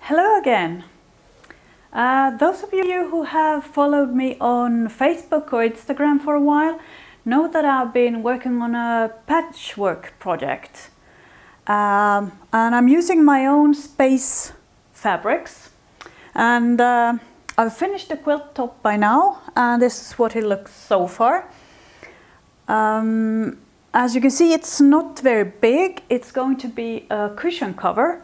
Hello again. Those of you who have followed me on Facebook or Instagram for a while know that I've been working on a patchwork project. And I'm using my own space fabrics. And I've finished the quilt top by now, and this is what it looks so far. As you can see, it's not very big. It's going to be a cushion cover.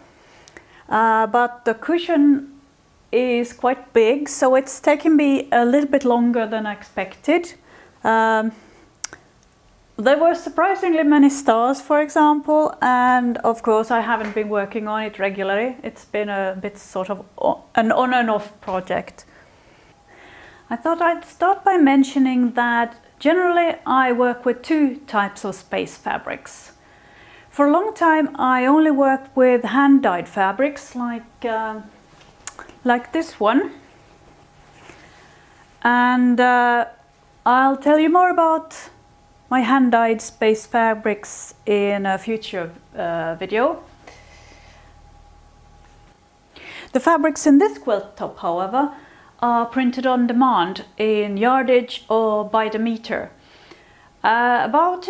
But the cushion is quite big, so it's taken me a little bit longer than I expected. There were surprisingly many stars, for example, and of course I haven't been working on it regularly. It's been a bit sort of an on and off project. I thought I'd start by mentioning that generally I work with two types of space fabrics. For a long time I only worked with hand-dyed fabrics like this one, and I'll tell you more about my hand-dyed space fabrics in a future video. The fabrics in this quilt top, however, are printed on demand in yardage or by the meter. About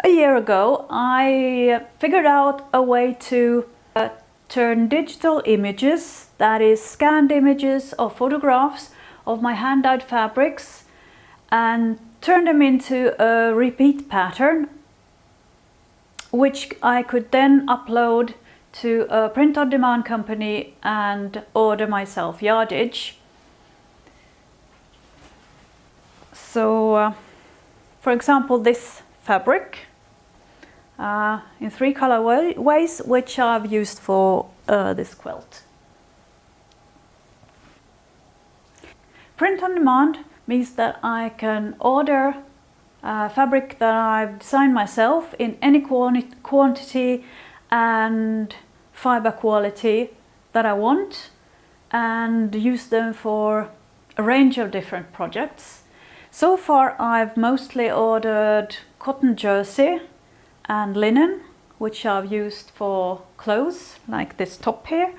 a year ago I figured out a way to turn digital images, that is scanned images or photographs of my hand-dyed fabrics, and turn them into a repeat pattern which I could then upload to a print-on-demand company and order myself yardage. So for example, this fabric in three colorways, which I've used for this quilt. Print on demand means that I can order fabric that I've designed myself in any quantity and fiber quality that I want, and use them for a range of different projects. So far I've mostly ordered cotton jersey and linen, which I've used for clothes like this top here.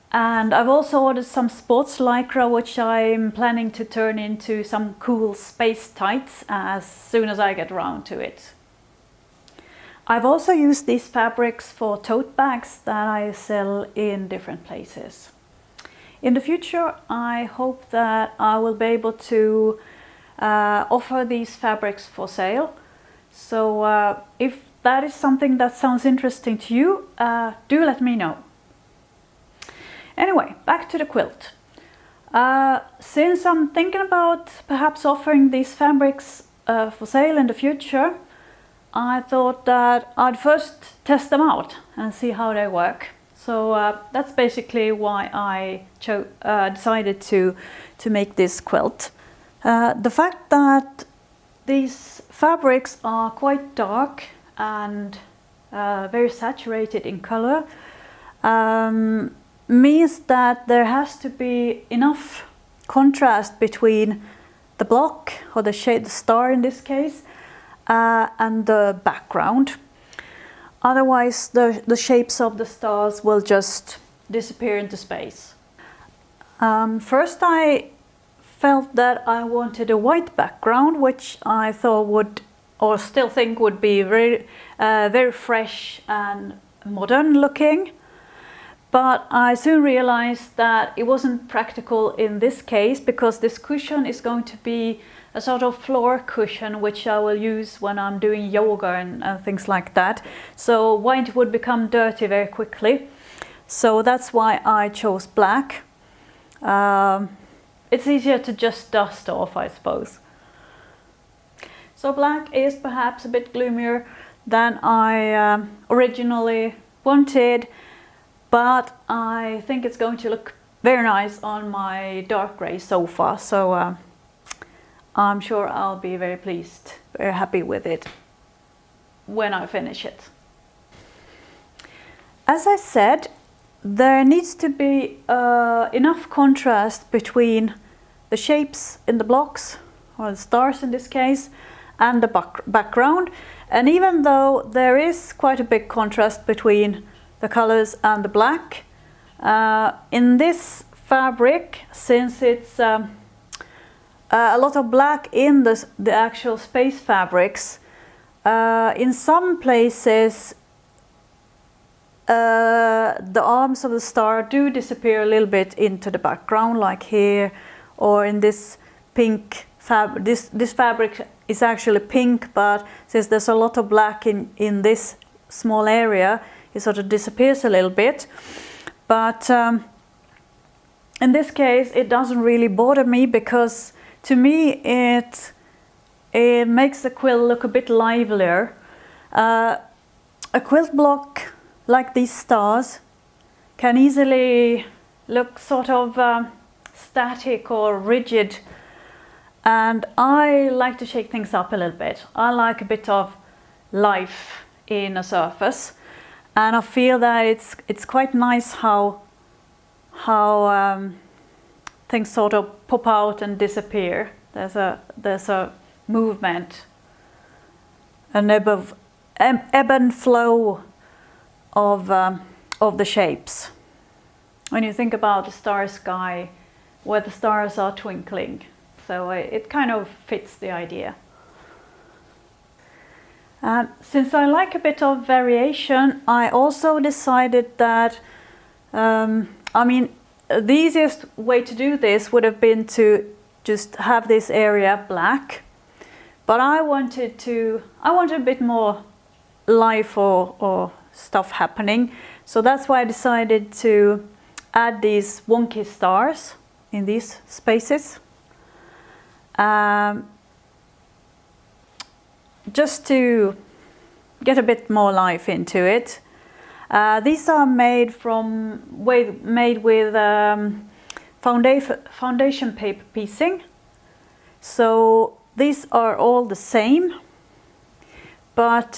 And I've also ordered some sports lycra, which I'm planning to turn into some cool space tights as soon as I get around to it. I've also used these fabrics for tote bags that I sell in different places. In the future I hope that I will be able to offer these fabrics for sale. So if that is something that sounds interesting to you, do let me know. Anyway, back to the quilt. Since I'm thinking about perhaps offering these fabrics for sale in the future, I thought that I'd first test them out and see how they work. So that's basically why I decided to make this quilt. The fact that these fabrics are quite dark and very saturated in color means that there has to be enough contrast between the block, or the shade, the star in this case, and the background. Otherwise the shapes of the stars will just disappear into space. First I felt that I wanted a white background, which I thought would, or still think would be very fresh and modern looking. But I soon realized that it wasn't practical in this case, because this cushion is going to be a sort of floor cushion which I will use when I'm doing yoga and things like that. So white would become dirty very quickly. So that's why I chose black. It's easier to just dust off, I suppose. So black is perhaps a bit gloomier than I originally wanted, but I think it's going to look very nice on my dark grey sofa. So I'm sure I'll be very pleased, very happy with it when I finish it. As I said, there needs to be enough contrast between the shapes in the blocks, or the stars in this case, and the background. And even though there is quite a big contrast between the colors and the black, In this fabric, since it's a lot of black in the actual space fabrics, in some places the arms of the star do disappear a little bit into the background, like here, or in this pink fabric. This fabric is actually pink, but since there's a lot of black in this small area, it sort of disappears a little bit. But in this case, it doesn't really bother me, because to me it makes the quilt look a bit livelier. A quilt block like these stars can easily look sort of static or rigid, and I like to shake things up a little bit. I like a bit of life in a surface, and I feel that it's quite nice how things sort of pop out and disappear. There's a movement, an ebb and flow of the shapes. When you think about the star sky, where the stars are twinkling, so it kind of fits the idea. Since I like a bit of variation, I also decided that I mean, the easiest way to do this would have been to just have this area black, but I wanted a bit more life or stuff happening, so that's why I decided to add these wonky stars in these spaces, just to get a bit more life into it. These are made with foundation paper piecing, so these are all the same, but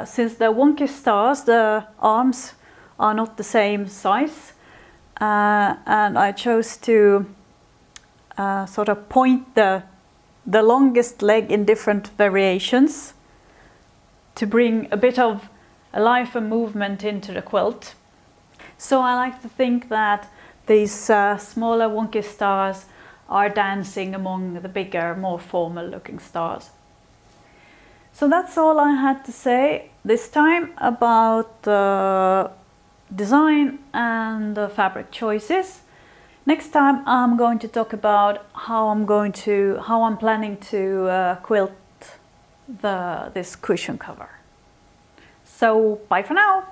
since the wonky stars, the arms are not the same size, and I chose to sort of point the longest leg in different variations to bring a bit of life and movement into the quilt. So I like to think that these smaller wonky stars are dancing among the bigger, more formal looking stars. So that's all I had to say this time about the design and the fabric choices. Next time I'm going to talk about how I'm planning to quilt this cushion cover. So bye for now!